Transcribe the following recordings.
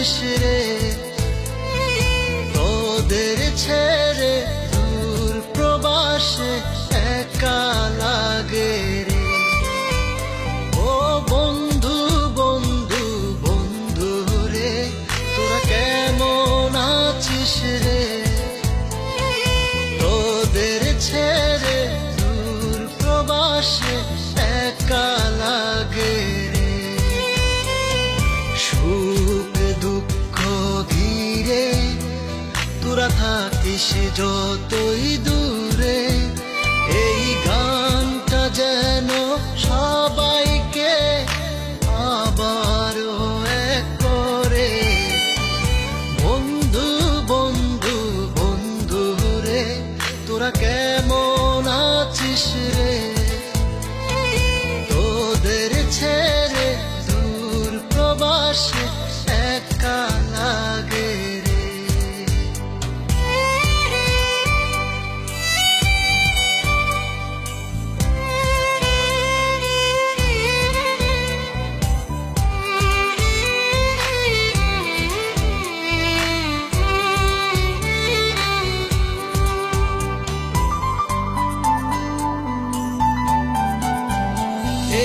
আছিস রে, তোদের ছেড়ে দূর প্রবাসে একা লাগে রে। ও বন্ধু বন্ধু বন্ধু রে, তোরা কেমন আছিস রে, তোদের ছেড়ে দূর প্রবাসে একা লাগে রে। সুখ দুঃখ ঘিরে তোরা থাকিস যতই দূরে, এই গানটা যেন সবাইকে আবারও এক করে। বন্ধু বন্ধু বন্ধু রে, তোরা কেমন আছিস রে, তোদের ছেড়ে দূর প্রবাসে একা লাগে রে।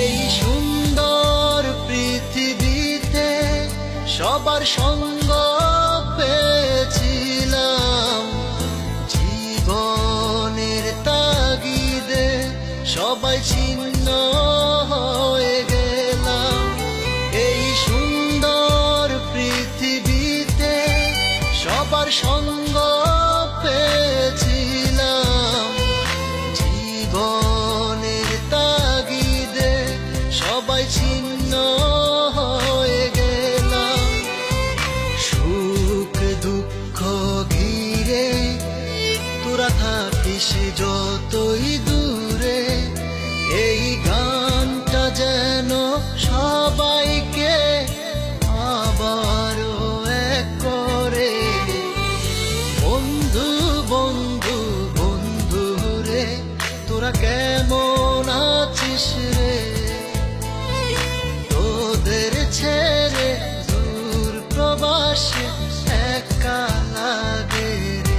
এই সুন্দর পৃথিবীতে সবার সঙ্গ পেয়েছিলাম, জীবনের তাগিদে সবাই ছিন্ন হয়ে গেলাম। এই সুন্দর পৃথিবীতে সবার সঙ্গ পেয়েছিলাম, জীবনের তাগিদে সবাই ছিন্ন হয়ে গেলাম। সুখ দুঃখ ঘিরে তোরা থাকিস যতই দূরে, এই গানটা যেন সবাইকে আবারও এক করে। বন্ধু বন্ধু বন্ধু রে, তোরা কেমন আছিস রে, তোদের ছেড়ে দূর প্রবাসে একা লাগে রে।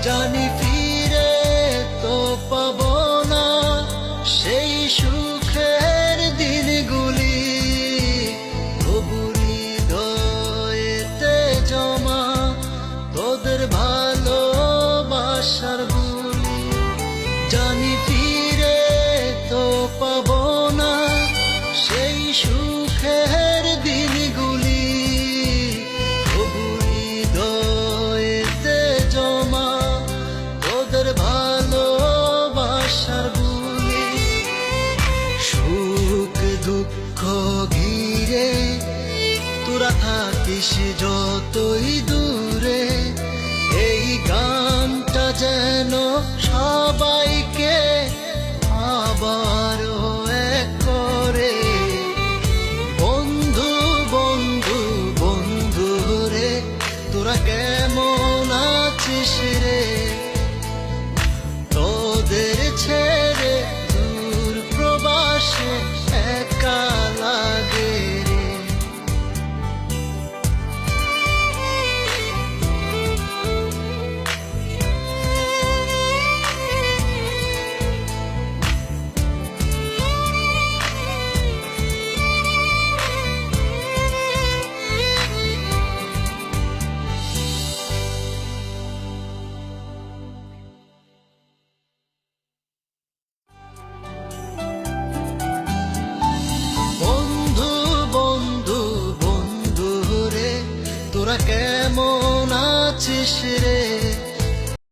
জানি ফিরে তো পাবো না সেই সুখের দিনগুলি, তবু হৃদয়েতে জমা তোদের ভালোবাসার বুলি। জানি ফিরে তো পাবো না সেই সুখের দিনগুলি, তবু হৃদয়েতে জমা তোদের ভালোবাসার বুলি। সুখ দুঃখ ঘিরে তোরা থাকিস যতই দূরে, এই গানটা যেন সবাই